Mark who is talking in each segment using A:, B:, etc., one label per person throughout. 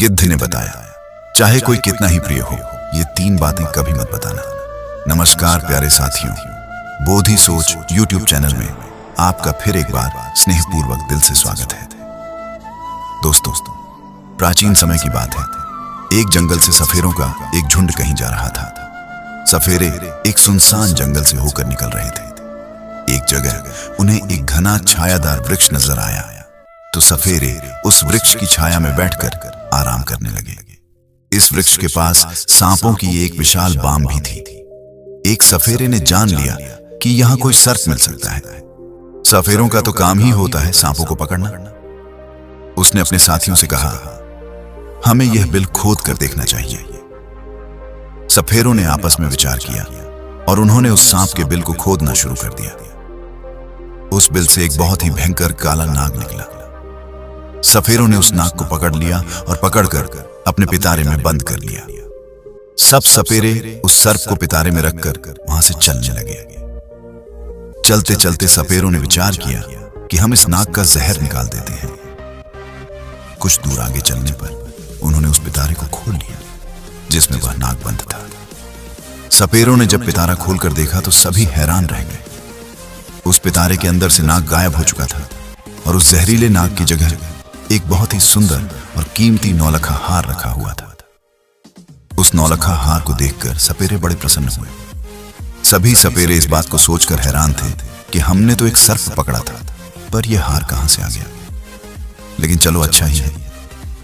A: गिद्ध ने बताया, चाहे कोई कितना ही प्रिय हो, ये 3 बातें कभी मत बताना। नमस्कार प्यारे साथियों, बोधि सोच YouTube चैनल में आपका फिर एक बार स्नेहपूर्वक दिल से स्वागत है। दोस्तों, प्राचीन समय की बात है। एक जंगल से सफेरों का एक झुंड कहीं जा रहा था। सफेरे एक सुनसान जंगल से होकर निकल रहे थे। एक जगह उन्हें एक घना छायादार वृक्ष नजर आया, तो सफेरे उस वृक्ष की छाया में बैठकर आराम करने लगे। इस वृक्ष के पास सांपों की एक विशाल बाम भी थी। एक सफेरे ने जान लिया कि यहाँ कोई सर्प मिल सकता है। सफेरों का तो काम ही होता है सांपों को पकड़ना। उसने अपने साथियों से कहा, हमें यह बिल खोद कर देखना चाहिए। सफेरों ने आपस में विचार किया और उन्होंने उस सांप के बिल को खोदना शुरू कर दिया। उस बिल से एक बहुत ही भयंकर काला नाग निकला। सफेरों ने उस नाग को पकड़ लिया और पकड़कर अपने पिटारे में बंद कर लिया। सब सपेरे उस सर्प को पिटारे में रखकर वहां से चलने लगे। चलते चलते सपेरों ने विचार किया कि हम इस नाग का जहर निकाल देते हैं। कुछ दूर आगे चलने पर उन्होंने उस पिटारे को खोल लिया जिसमें वह नाग बंद था। सपेरों ने जब पिटारा खोलकर देखा तो सभी हैरान रह गए। उस पिटारे के अंदर से नाग गायब हो चुका था और उस जहरीले नाग की जगह एक बहुत ही सुंदर और कीमती नौलखा हार रखा हुआ था। उस नौलखा हार को देखकर सपेरे बड़े प्रसन्न हुए। सभी सपेरे इस बात को सोचकर हैरान थे कि हमने तो एक सर्प पकड़ा था, पर यह हार कहां से आ गया। लेकिन चलो अच्छा ही है,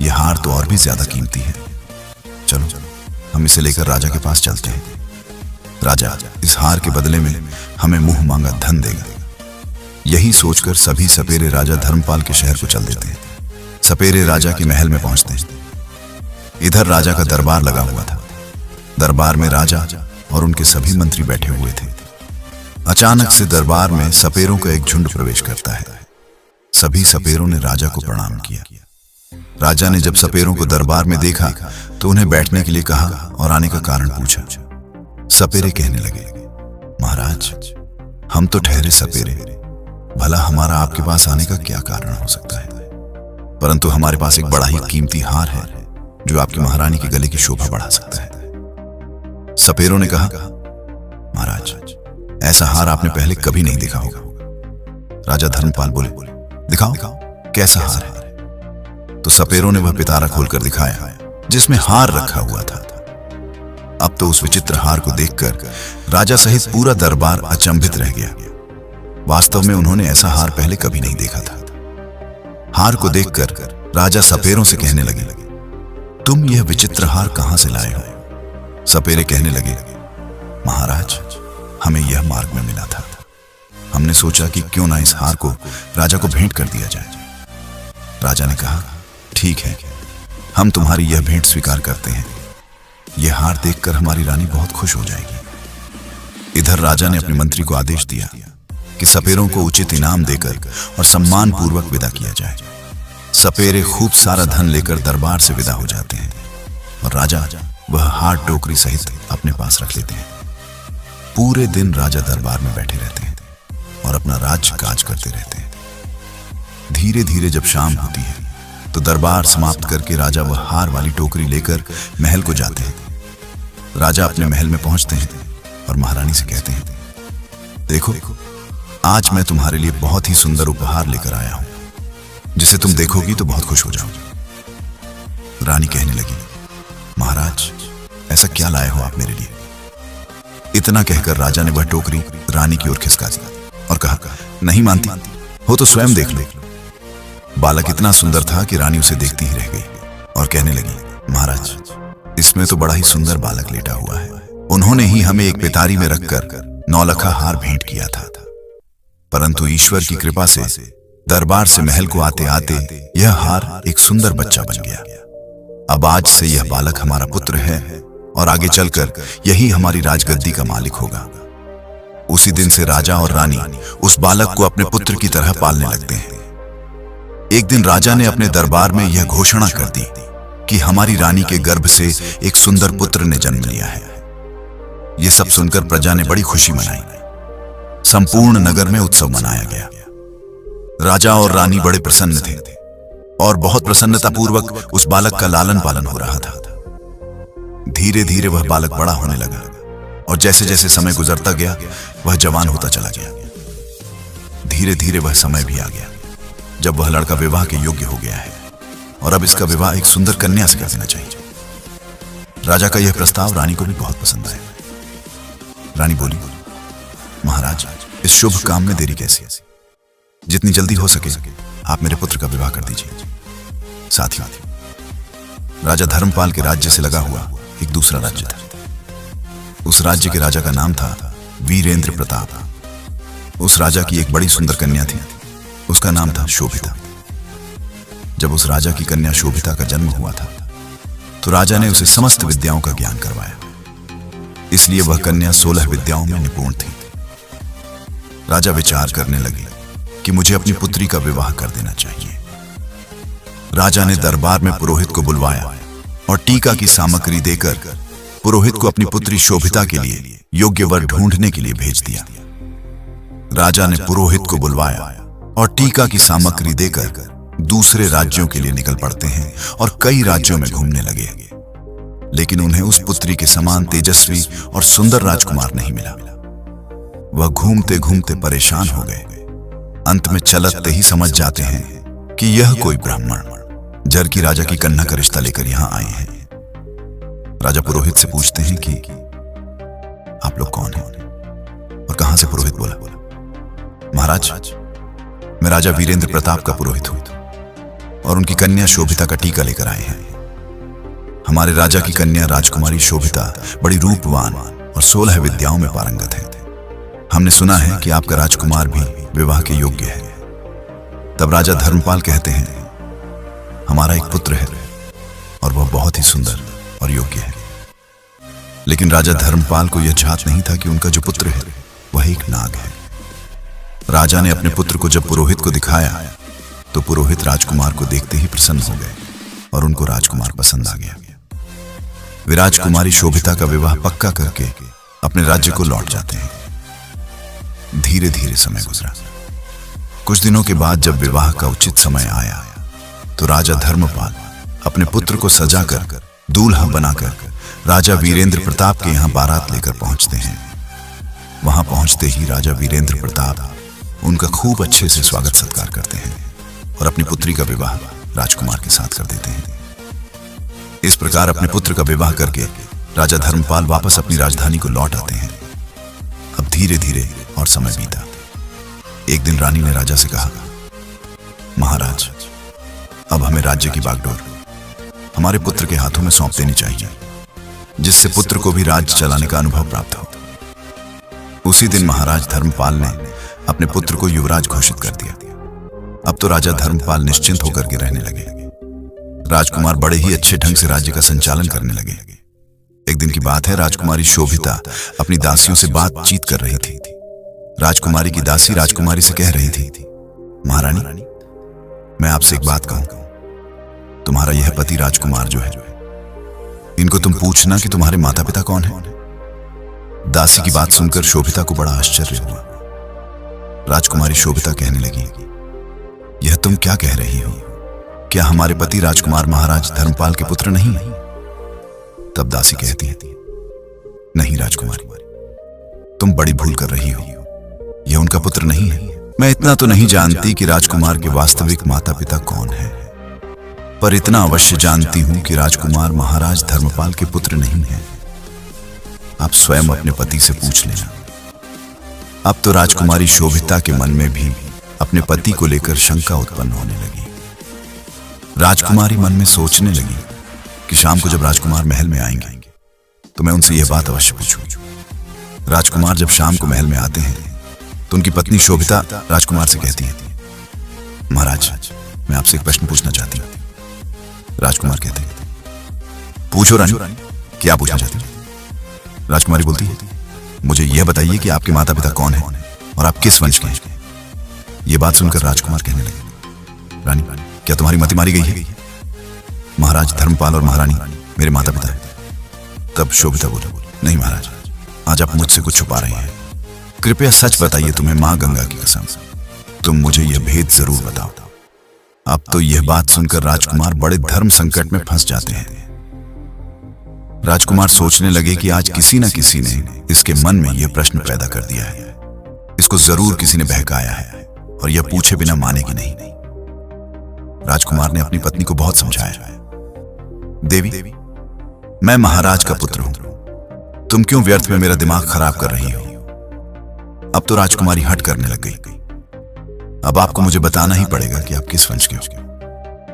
A: यह हार तो और भी ज्यादा कीमती है। चलो हम इसे लेकर राजा के पास चलते हैं। राजा इस हार के बदले में हमें मुंह मांगा धन देगा। यही सोचकर सभी सपेरे राजा धर्मपाल के शहर को चल देते हैं। सपेरे राजा के महल में पहुंचते हैं। इधर राजा का दरबार लगा हुआ था। दरबार में राजा और उनके सभी मंत्री बैठे हुए थे। अचानक से दरबार में सपेरों का एक झुंड प्रवेश करता है। सभी सपेरों ने राजा को प्रणाम किया। राजा ने जब सपेरों को दरबार में देखा तो उन्हें बैठने के लिए कहा और आने का कारण पूछा। सपेरे कहने लगे, महाराज, हम तो ठहरे सपेरे, भला हमारा आपके पास आने का क्या कारण हो सकता है, परंतु हमारे पास एक बड़ा ही कीमती हार है जो आपकी महारानी के गले की शोभा बढ़ा सकता है। सपेरों ने कहा, महाराज, ऐसा हार आपने पहले कभी नहीं देखा होगा। राजा धर्मपाल बोले, दिखाओ कैसा हार है। तो सपेरों ने वह पिटारा खोलकर दिखाया जिसमें हार रखा हुआ था। अब तो उस विचित्र हार को देखकर राजा सहित पूरा दरबार अचंभित रह गया। वास्तव में उन्होंने ऐसा हार पहले कभी नहीं देखा था। हार को देखकर राजा सपेरों से कहने लगे, तुम यह विचित्र हार कहां से लाए हो। सपेरे कहने लगे, महाराज, हमें यह मार्ग में मिला था। हमने सोचा कि क्यों ना इस हार को राजा को भेंट कर दिया जाए। राजा ने कहा, ठीक है, हम तुम्हारी यह भेंट स्वीकार करते हैं। यह हार देखकर हमारी रानी बहुत खुश हो जाएगी। इधर राजा ने अपने मंत्री को आदेश दिया कि सपेरों को उचित इनाम देकर और सम्मान पूर्वक विदा किया जाए। सपेरे खूब सारा धन लेकर दरबार से विदा हो जाते हैं और राजा वह हार टोकरी सहित अपने पास रख लेते हैं। पूरे दिन राजा दरबार में बैठे रहते हैं और अपना राज्य काज करते रहते हैं। धीरे धीरे जब शाम होती है तो दरबार समाप्त करके राजा वह हार वाली टोकरी लेकर महल को जाते हैं। राजा अपने महल में पहुंचते हैं और महारानी से कहते हैं, देखो, आज मैं तुम्हारे लिए बहुत ही सुंदर उपहार लेकर आया हूं, जिसे तुम देखोगी तो बहुत खुश हो जाओगी। रानी कहने लगी, महाराज, ऐसा क्या लाए हो आप मेरे लिए। इतना कहकर राजा ने वह टोकरी रानी की ओर खिसका दी और कहा, नहीं मानती हो तो स्वयं देख लो। बालक इतना सुंदर था कि रानी उसे देखती ही रह गई और कहने लगी, महाराज, इसमें तो बड़ा ही सुंदर बालक लेटा हुआ है। उन्होंने ही हमें एक पिटारी में रखकर नौलखा हार भेंट किया था, परंतु ईश्वर की कृपा से दरबार से महल को आते आते यह हार एक सुंदर बच्चा बन गया। अब आज से यह बालक हमारा पुत्र है और आगे चलकर यही हमारी राजगद्दी का मालिक होगा। उसी दिन से राजा और रानी उस बालक को अपने पुत्र की तरह पालने लगते हैं। एक दिन राजा ने अपने दरबार में यह घोषणा कर दी कि हमारी रानी के गर्भ से एक सुंदर पुत्र ने जन्म लिया है। यह सब सुनकर प्रजा ने बड़ी खुशी मनाई। संपूर्ण नगर में उत्सव मनाया गया। राजा और रानी बड़े प्रसन्न थे। और बहुत प्रसन्नतापूर्वक उस बालक का लालन पालन हो रहा था। धीरे धीरे वह बालक बड़ा होने लगा और जैसे जैसे समय गुजरता गया वह जवान होता चला गया। धीरे धीरे वह समय भी आ गया जब वह लड़का विवाह के योग्य हो गया है और अब इसका विवाह एक सुंदर कन्या से कर देना चाहिए। राजा का यह प्रस्ताव रानी को भी बहुत पसंद आया। रानी बोली, महाराज, इस शुभ काम में देरी कैसी? जितनी जल्दी हो सके आप मेरे पुत्र का विवाह कर दीजिए। साथ ही राजा धर्मपाल के राज्य से लगा हुआ एक दूसरा राज्य था। उस राज्य के राजा का नाम था वीरेंद्र प्रताप। उस राजा की एक बड़ी सुंदर कन्या थी, उसका नाम था शोभिता। जब उस राजा की कन्या शोभिता का जन्म हुआ था तो राजा ने उसे समस्त विद्याओं का ज्ञान करवाया। इसलिए वह कन्या 16 विद्याओं में निपुण थी। राजा विचार करने लगे कि मुझे अपनी पुत्री का विवाह कर देना चाहिए। राजा ने दरबार में पुरोहित को बुलवाया और टीका की सामग्री देकर पुरोहित को अपनी पुत्री शोभिता के लिए योग्य वर ढूंढने के लिए भेज दिया। राजा ने पुरोहित को बुलवाया और टीका की सामग्री देकर दूसरे राज्यों के लिए निकल पड़ते हैं और कई राज्यों में घूमने लगे, लेकिन उन्हें उस पुत्री के समान तेजस्वी और सुंदर राजकुमार नहीं मिला। वह घूमते घूमते परेशान हो गए। अंत में चलते ही समझ जाते हैं कि यह कोई ब्राह्मण जरकी राजा की कन्या का रिश्ता लेकर यहां आए हैं। राजा पुरोहित से पूछते हैं कि आप लोग कौन हैं और कहां से? पुरोहित बोला, महाराज, मैं राजा वीरेंद्र प्रताप का पुरोहित हूं और उनकी कन्या शोभिता का टीका लेकर आए हैं। हमारे राजा की कन्या राजकुमारी शोभिता बड़ी रूपवान और 16 विद्याओं में पारंगत है। हमने सुना है कि आपका राजकुमार भी विवाह के योग्य है। तब राजा धर्मपाल कहते हैं, हमारा एक पुत्र है और वह बहुत ही सुंदर और योग्य है। लेकिन राजा धर्मपाल को यह चाहत नहीं था कि उनका जो पुत्र है वह एक नाग है। राजा ने अपने पुत्र को जब पुरोहित को दिखाया तो पुरोहित राजकुमार को देखते ही प्रसन्न हो गए और उनको राजकुमार पसंद आ गया। वे राजकुमारी शोभिता का विवाह पक्का करके अपने राज्य को लौट जाते हैं। धीरे धीरे समय गुजरा। कुछ दिनों के बाद जब विवाह का उचित समय आया तो राजा धर्मपाल अपने पुत्र को सजाकर दूल्हा बनाकर राजा वीरेंद्र प्रताप के यहां बारात लेकर पहुंचते हैं। वहां पहुंचते ही राजा वीरेंद्र प्रताप उनका खूब अच्छे से स्वागत सत्कार करते हैं और अपनी पुत्री का विवाह राजकुमार के साथ कर देते हैं। इस प्रकार अपने पुत्र का विवाह करके राजा धर्मपाल वापस अपनी राजधानी को लौट आते हैं। अब धीरे धीरे और समय बीता। एक दिन रानी ने राजा से कहा, महाराज, अब हमें राज्य की बागडोर हमारे पुत्र के हाथों में सौंप देनी चाहिए, जिससे पुत्र को भी राज्य चलाने का अनुभव प्राप्त हो। उसी दिन महाराज धर्मपाल ने अपने पुत्र को युवराज घोषित कर दिया। अब तो राजा धर्मपाल निश्चिंत होकर के रहने लगे। राजकुमार बड़े ही अच्छे ढंग से राज्य का संचालन करने लगे। एक दिन की बात है, राजकुमारी शोभिता अपनी दासियों से बातचीत कर रही थी। राजकुमारी की दासी राजकुमारी से कह रही थी, महारानी, मैं आपसे एक बात कहूं। तुम्हारा यह पति राजकुमार जो है, इनको तुम पूछना कि तुम्हारे माता पिता कौन है। दासी की बात सुनकर शोभिता को बड़ा आश्चर्य हुआ। राजकुमारी शोभिता कहने लगी, यह तुम क्या कह रही हो? क्या हमारे पति राजकुमार महाराज धर्मपाल के पुत्र नहीं? तब दासी कहती है, नहीं राजकुमारी, तुम बड़ी भूल कर रही हो। यह उनका पुत्र नहीं है। मैं इतना तो नहीं जानती कि राजकुमार के वास्तविक माता पिता कौन है, पर इतना अवश्य जानती हूं कि राजकुमार महाराज धर्मपाल के पुत्र नहीं है। आप स्वयं अपने पति से पूछ लेना। अब तो राजकुमारी शोभिता के मन में भी अपने पति को लेकर शंका उत्पन्न होने लगी। राजकुमारी मन में सोचने लगी कि शाम को जब राजकुमार महल में आएंगे तो मैं उनसे यह बात अवश्य पूछूं। राजकुमार जब शाम को महल में आते हैं तो उनकी पत्नी शोभिता राजकुमार से कहती है, महाराज, मैं आपसे एक प्रश्न पूछना चाहती हूँ। राजकुमार कहते हैं, पूछो रानी, क्या पूछना चाहती हैं? राजकुमारी बोलती है, मुझे यह बताइए कि आपके माता पिता कौन हैं और आप किस वंश के हैं। यह बात सुनकर राजकुमार कहने लगे, रानी, क्या तुम्हारी मति मारी गई है? महाराज धर्मपाल और महारानी मेरे माता पिता हैं। तब शोभिता बोली, नहीं महाराज, आज आप मुझसे कुछ छुपा रहे हैं। कृपया सच बताइए, तुम्हें मां गंगा की कसम, तुम मुझे यह भेद जरूर बताओ। अब तो यह बात सुनकर राजकुमार बड़े धर्म संकट में फंस जाते हैं। राजकुमार सोचने लगे कि आज किसी न किसी ने इसके मन में यह प्रश्न पैदा कर दिया है, इसको जरूर किसी ने बहकाया है और यह पूछे बिना मानेगी नहीं। राजकुमार ने अपनी पत्नी को बहुत समझाया, देवी, मैं महाराज का पुत्र हूं, तुम क्यों व्यर्थ में मेरा दिमाग खराब कर रही हो। अब तो राजकुमारी हट करने लग गई। अब आपको मुझे बताना ही पड़ेगा कि आप किस वंश के हो,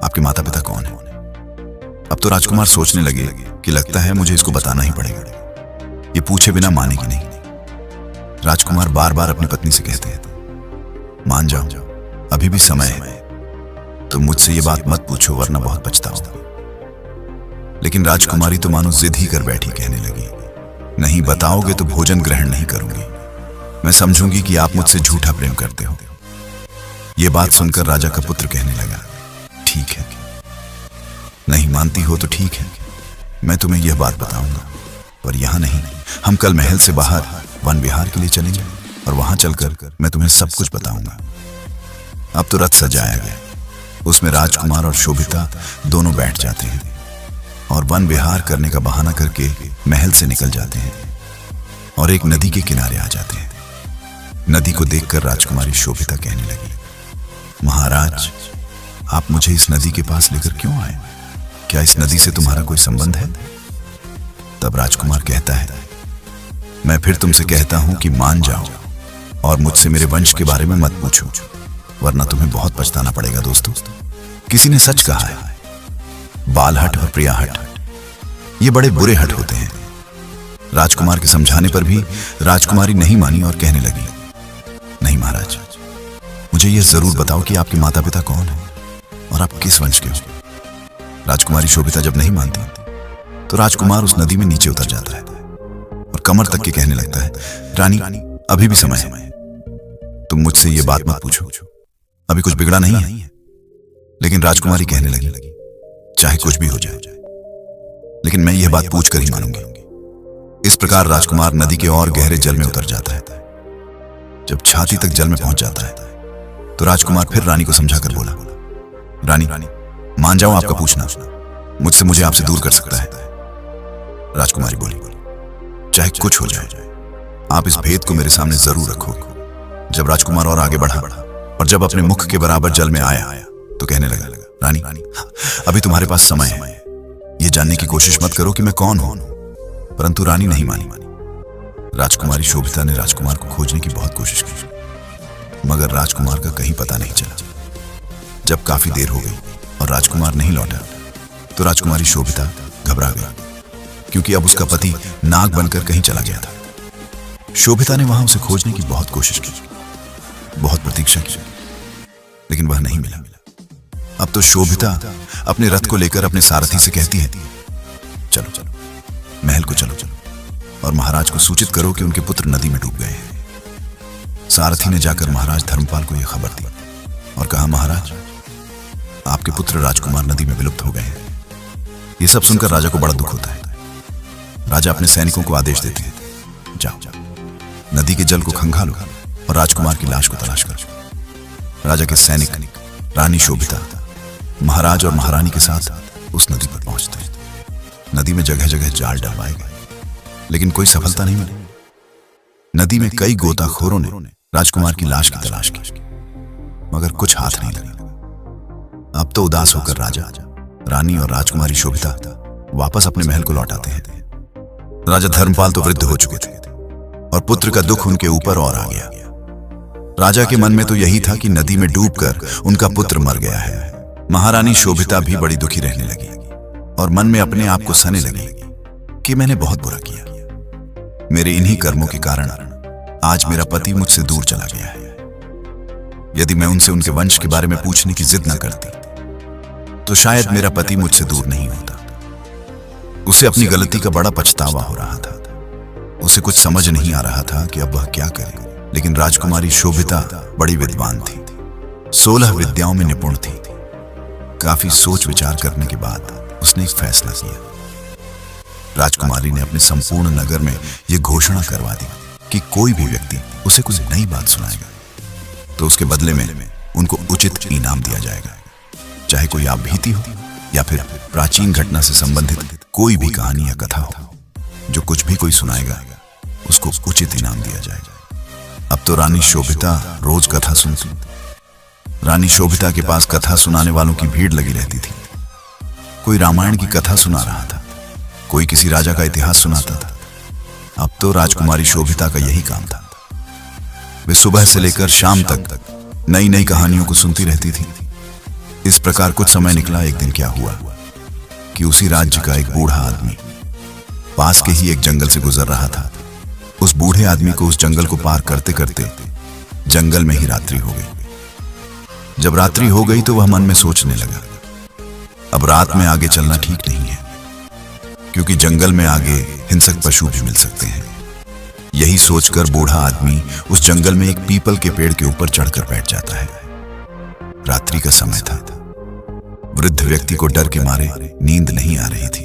A: आपके माता पिता कौन है। अब तो राजकुमार सोचने लगे कि लगता है मुझे इसको बताना ही पड़ेगा, ये पूछे बिना मानेगी नहीं। राजकुमार बार बार अपनी पत्नी से कहते हैं, मान जाओ, अभी भी समय है, तो मुझसे ये बात मत पूछो वरना बहुत पछताओ। लेकिन राजकुमारी तो मानो जिद ही कर बैठी, कहने लगी, नहीं बताओगे तो भोजन ग्रहण नहीं करूंगी, मैं समझूंगी कि आप मुझसे झूठा प्रेम करते हो। यह बात सुनकर राजा का पुत्र कहने लगा, ठीक है, नहीं मानती हो तो ठीक है, मैं तुम्हें यह बात बताऊंगा, पर यहां नहीं, हम कल महल से बाहर वन विहार के लिए चलेंगे और वहां चलकर मैं तुम्हें सब कुछ बताऊंगा। अब तो रथ सजाया गया, उसमें राजकुमार और शोभिता दोनों बैठ जाते हैं और वन विहार करने का बहाना करके महल से निकल जाते हैं और एक नदी के किनारे आ जाते हैं। नदी को देखकर राजकुमारी शोभिता कहने लगी, महाराज, आप मुझे इस नदी के पास लेकर क्यों आए? क्या इस नदी से तुम्हारा कोई संबंध है? तब राजकुमार कहता है, मैं फिर तुमसे कहता हूं कि मान जाओ और मुझसे मेरे वंश के बारे में मत पूछो, वरना तुम्हें बहुत पछताना पड़ेगा। दोस्तों, किसी ने सच कहा है, बालहट और प्रियाहट ये बड़े बुरे हट होते हैं। राजकुमार के समझाने पर भी राजकुमारी नहीं मानी और कहने लगी, नहीं महाराज, मुझे यह जरूर बताओ कि आपके माता पिता कौन है और आप किस वंश के हो। राजकुमारी शोभिता जब नहीं मानती तो राजकुमार उस नदी में नीचे उतर जाता है और कमर तक के कहने लगता है, रानी, अभी भी समय है, तुम मुझसे यह बात मत पूछो, अभी कुछ बिगड़ा नहीं है। लेकिन राजकुमारी कहने लगी, चाहे कुछ भी हो जाए, लेकिन मैं यह बात पूछ कर ही मानूंगी। इस प्रकार राजकुमार नदी के और गहरे जल में उतर जाता है। जब छाती तक जल में पहुंच जाता है तो राजकुमार फिर रानी को समझाकर बोला, रानी, मान जाओ, आपका पूछना मुझे आपसे दूर कर सकता है। राजकुमारी बोली, चाहे कुछ हो जाए, आप इस भेद को मेरे सामने जरूर रखो। जब राजकुमार और आगे बढ़ा और जब अपने मुख के बराबर जल में आया तो कहने लगा, रानी, अभी तुम्हारे पास समय है, यह जानने की कोशिश मत करो कि मैं कौन हूं। परंतु रानी नहीं मानी। राजकुमारी शोभिता ने राजकुमार को खोजने की बहुत कोशिश की, मगर राजकुमार का कहीं पता नहीं चला। जब काफी देर हो गई और राजकुमार नहीं लौटा तो राजकुमारी शोभिता घबरा गई, क्योंकि अब उसका पति नाग बनकर कहीं चला गया था। शोभिता ने वहां उसे खोजने की बहुत कोशिश की, बहुत प्रतीक्षा की, लेकिन वह नहीं मिला। अब तो शोभिता अपने रथ को लेकर अपने सारथी से कहती है, चलो महल को चलो और महाराज को सूचित करो कि उनके पुत्र नदी में डूब गए हैं। सारथी ने जाकर महाराज धर्मपाल को यह खबर दी और कहा, महाराज, आपके पुत्र राजकुमार नदी में विलुप्त हो गए हैं। यह सब सुनकर राजा को बड़ा दुख होता है। राजा अपने सैनिकों को आदेश देते हैं, जाओ नदी के जल को खंगालो और राजकुमार की लाश को तलाश करो। राजा के सैनिक रानी शोभिता महाराज और महारानी के साथ उस नदी पर पहुंचते हैं। नदी में जगह जगह जाल डलवाए गए, लेकिन कोई सफलता नहीं मिली। नदी में कई गोताखोरों ने राजकुमार की लाश की तलाश की, मगर कुछ हाथ नहीं लगा। अब तो उदास होकर राजा, रानी और राजकुमारी शोभिता वापस अपने महल को लौट आते हैं। राजा धर्मपाल तो वृद्ध हो चुके थे और पुत्र का दुख उनके ऊपर और आ गया। राजा के मन में तो यही था कि नदी में डूबकर उनका पुत्र मर गया है। महारानी शोभिता भी बड़ी दुखी रहने लगी और मन में अपने आप को सने लगी कि मैंने बहुत बुरा किया। मेरे इन्हीं कर्मों के कारण आज मेरा पति मुझसे दूर चला गया है। यदि मैं उनसे उनके वंश के बारे में पूछने की जिद न करती तो शायद मेरा पति मुझसे दूर नहीं होता। उसे अपनी गलती का बड़ा पछतावा हो रहा था। उसे कुछ समझ नहीं आ रहा था कि अब वह क्या करे। लेकिन राजकुमारी शोभिता बड़ी विद्वान थी, 16 विद्याओं में निपुण थी। काफी सोच विचार करने के बाद उसने एक फैसला किया। राजकुमारी ने अपने संपूर्ण नगर में यह घोषणा करवा दी कि कोई भी व्यक्ति उसे कुछ नई बात सुनाएगा तो उसके बदले में उनको उचित इनाम दिया जाएगा। चाहे कोई आप बीती हो या फिर प्राचीन घटना से संबंधित कोई भी कहानी या कथा हो। जो कुछ भी कोई सुनाएगा उसको उचित इनाम दिया जाएगा। अब तो रानी शोभिता रोज कथा सुनती। रानी शोभिता के पास कथा सुनाने वालों की भीड़ लगी रहती थी। कोई रामायण की कथा सुना रहा था, कोई किसी राजा का इतिहास सुनाता था। अब तो राजकुमारी शोभिता का यही काम था। वे सुबह से लेकर शाम तक नई नई कहानियों को सुनती रहती थी। इस प्रकार कुछ समय निकला। एक दिन क्या हुआ कि उसी राज्य का एक बूढ़ा आदमी पास के ही एक जंगल से गुजर रहा था। उस बूढ़े आदमी को उस जंगल को पार करते करते जंगल में ही रात्रि हो गई। जब रात्रि हो गई तो वह मन में सोचने लगा, अब रात में आगे चलना ठीक नहीं है, क्योंकि जंगल में आगे हिंसक पशु भी मिल सकते हैं। यही सोचकर बूढ़ा आदमी उस जंगल में एक पीपल के पेड़ के ऊपर चढ़कर बैठ जाता है। रात्रि का समय था। वृद्ध व्यक्ति को डर के मारे नींद नहीं आ रही थी।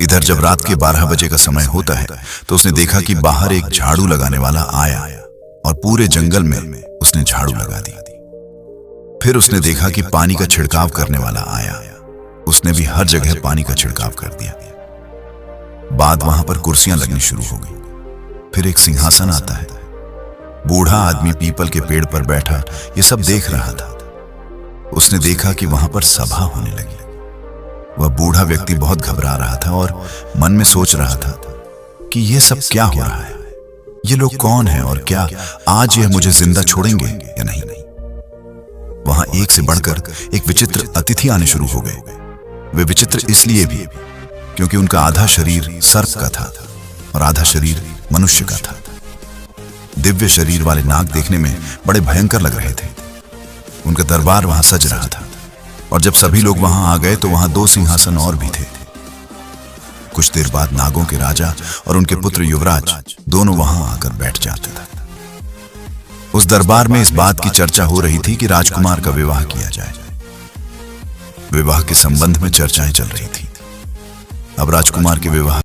A: इधर जब रात के 12 बजे का समय होता है तो उसने देखा कि बाहर एक झाड़ू लगाने वाला आया और पूरे जंगल में उसने झाड़ू लगा दी। फिर उसने देखा कि पानी का छिड़काव करने वाला आया, उसने भी हर जगह पानी का छिड़काव कर दिया। बाद वहां पर कुर्सियां लगनी शुरू हो गई। फिर एक सिंहासन आता है। बूढ़ा आदमी पीपल के पेड़ पर बैठा ये सब देख रहा था। उसने देखा कि वहां पर सभा होने लगी। वह बूढ़ा व्यक्ति बहुत घबरा रहा था और मन में सोच रहा था कि ये सब क्या हो रहा है, ये लोग कौन हैं और क्या आज यह मुझे जिंदा छोड़ेंगे या नहीं। वहां एक से बढ़कर एक विचित्र अतिथि आने शुरू हो गए। वे विचित्र इसलिए भी क्योंकि उनका आधा शरीर सर्प का था और आधा शरीर मनुष्य का था। दिव्य शरीर वाले नाग देखने में बड़े भयंकर लग रहे थे। उनका दरबार वहां सज रहा था और जब सभी लोग वहां आ गए तो वहां 2 सिंहासन और भी थे। कुछ देर बाद नागों के राजा और उनके पुत्र युवराज दोनों वहां आकर बैठ जाते थे। उस दरबार में इस बात की चर्चा हो रही थी कि राजकुमार का विवाह किया जाए। विवाह के संबंध में चर्चाएं चल रही थी। अब राजकुमार के विवाह